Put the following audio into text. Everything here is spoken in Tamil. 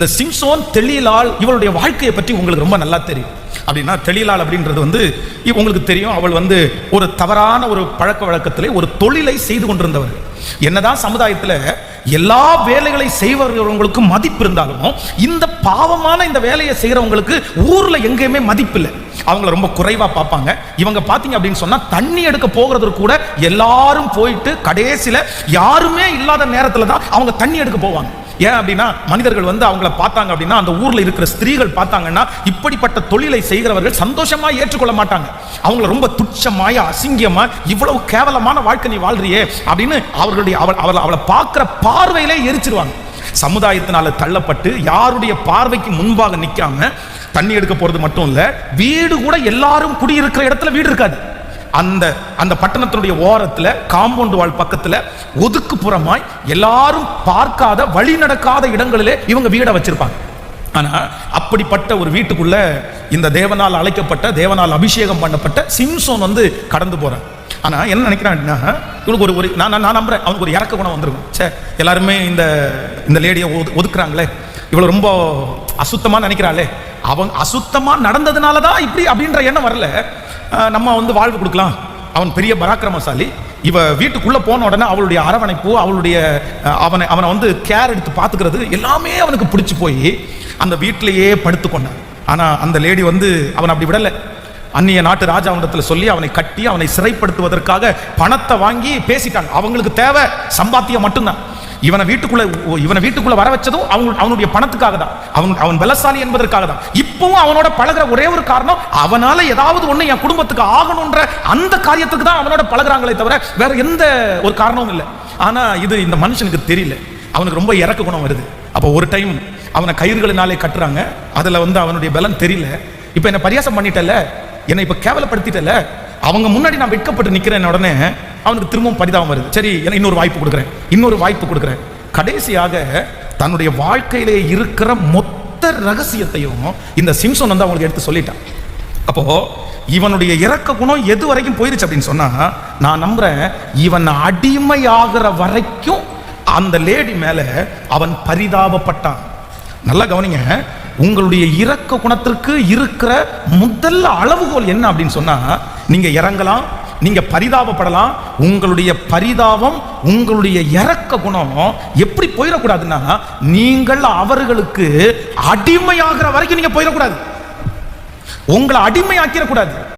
இந்த சிம்சோன் தெலீலாள் இவளுடைய வாழ்க்கையை பற்றி உங்களுக்கு ரொம்ப நல்லா தெரியும். அப்படின்னா தெலீலாள் அப்படின்றது உங்களுக்கு தெரியும், அவள் ஒரு தவறான ஒரு பழக்க வழக்கத்திலே ஒரு தொழிலை செய்து கொண்டிருந்தவர். என்னதான் சமுதாயத்தில் எல்லா வேலைகளை செய்வர்களுக்கு மதிப்பு இருந்தாலும் இந்த பாவமான இந்த வேலையை செய்யறவங்களுக்கு ஊர்ல எங்கேயுமே மதிப்பு இல்லை. அவங்கள ரொம்ப குறைவா பார்ப்பாங்க. இவங்க பாத்தீங்க அப்படின்னு சொன்னா தண்ணி எடுக்க போகிறது கூட எல்லாரும் போயிட்டு கடைசியில யாருமே இல்லாத நேரத்துல தான் அவங்க தண்ணி எடுக்க போவாங்க. ஏன் அப்படின்னா மனிதர்கள் அவங்கள பார்த்தாங்க அப்படின்னா, அந்த ஊர்ல இருக்கிற ஸ்திரீகள் பார்த்தாங்கன்னா இப்படிப்பட்ட தொழிலை செய்கிறவர்கள் சந்தோஷமா ஏற்றுக்கொள்ள மாட்டாங்க. அவங்கள ரொம்ப துச்சமாய் அசிங்கமா இவ்வளவு கேவலமான வாழ்க்கை நீ வாழ்றியே அப்படின்னு அவளை பார்க்கிற பார்வையிலே எரிச்சிருவாங்க. சமுதாயத்தினால தள்ளப்பட்டு யாருடைய பார்வைக்கு முன்பாக நிக்காம தண்ணி எடுக்க போறது மட்டும் இல்ல, வீடு கூட எல்லாரும் குடியிருக்கிற இடத்துல வீடு இருக்காது. அந்த பட்டணத்தினுடைய ஓரத்துல காம்பவுண்ட் வால் பக்கத்துல ஒதுக்குப்புறமாய் எல்லாரும் பார்க்காத வழி நடக்காத இடங்களிலே இவங்க வீடை வச்சிருப்பாங்க. ஆனா அப்படிப்பட்ட ஒரு வீட்டுக்குள்ள இந்த தேவனால் அழைக்கப்பட்ட, தேவனால் அபிஷேகம் பண்ணப்பட்ட சிம்சோன் கடந்து போறான். ஆனா என்ன நினைக்கிறான்னா, இவனுக்கு நான் நம்புறேன் அவனுக்கு ஒரு இறக்க குணம் வந்திருக்கும். சே, எல்லாருமே இந்த லேடியை ஒதுக்குறாங்களே, இவ்வளவு ரொம்ப அசுத்தமா நினைக்கிறாளே, அவன் அசுத்தமா நடந்ததுனாலதான் இப்படி அப்படின்ற எண்ணம் வரல. நம்ம வாழ்வு கொடுக்கலாம், அவன் பெரிய பராக்கிரமசாலி. இவ வீட்டுக்குள்ள போன உடனே அவளுடைய அரவணைப்பு, அவளுடைய அவனை கேர் எடுத்து பார்த்துக்கிறது எல்லாமே அவனுக்கு பிடிச்சு போய் அந்த வீட்டிலேயே படுத்து கொண்டான். ஆனா அந்த லேடி அவன் அப்படி விடலை. அந்நிய நாட்டு ராஜாவிடத்தில் சொல்லி அவனை கட்டி அவனை சிறைப்படுத்துவதற்காக பணத்தை வாங்கி பேசிட்டாங்க. அவங்களுக்கு தேவை சம்பாத்தியம் மட்டும்தான். இவனை வீட்டுக்குள்ள வர வச்சதும் அவனுடைய பணத்துக்காக தான், அவன் பலசாலி என்பதற்காக தான். இப்பவும் அவனோட பழகிற ஒரே ஒரு காரணம், அவனால ஏதாவது ஒண்ணு என் குடும்பத்துக்கு ஆகணும்ன்ற அந்த காரியத்துக்கு தான் அவனோட பழகுறாங்களே தவிர வேற எந்த ஒரு காரணமும் இல்லை. ஆனா இந்த மனுஷனுக்கு தெரியல, அவனுக்கு ரொம்ப இறக்க குணம் வருது. அப்போ ஒரு டைம் அவனை கயிறுகளினாலே கட்டுறாங்க. அதுல அவனுடைய பலன் தெரியல. இப்ப என்ன பரியாசம் பண்ணிட்டல, என்னை இப்ப கேவலப்படுத்திட்டல, அவங்க முன்னாடி நான் வெட்கப்பட்டு நிக்கிறேன். உடனே அவனுக்கு திரும்பவும் பரிதாபம் வருது. சரி, இன்னொரு வாய்ப்பு கொடுக்குறேன். கடைசியாக தன்னுடைய வாழ்க்கையிலே இருக்கிற மொத்த ரகசியத்தையும் இந்த சிம்சோன் அவங்களுக்கு எடுத்து சொல்லிட்டான். அப்போ இவனுடைய இறக்க குணம் எது வரைக்கும் போயிருச்சு அப்படின்னு சொன்னா, நான் நம்புறேன் இவன் அடிமையாகிற வரைக்கும் அந்த லேடி மேல அவன் பரிதாபப்பட்டான். நல்லா கவனிங்க, உங்களுடைய இரக்க குணத்திற்கு இருக்கிற முதல் அளவுகோல் என்ன அப்படின்னு சொன்னா, நீங்க இறங்கலாம், நீங்க பரிதாபப்படலாம். உங்களுடைய பரிதாபம், உங்களுடைய இரக்க குணம் எப்படி போயிடக்கூடாதுன்னா, நீங்கள் அவர்களுக்கு அடிமையாகிற வரைக்கும் நீங்க போயிடக்கூடாது. உங்களை அடிமையாக்கிடக்கூடாது.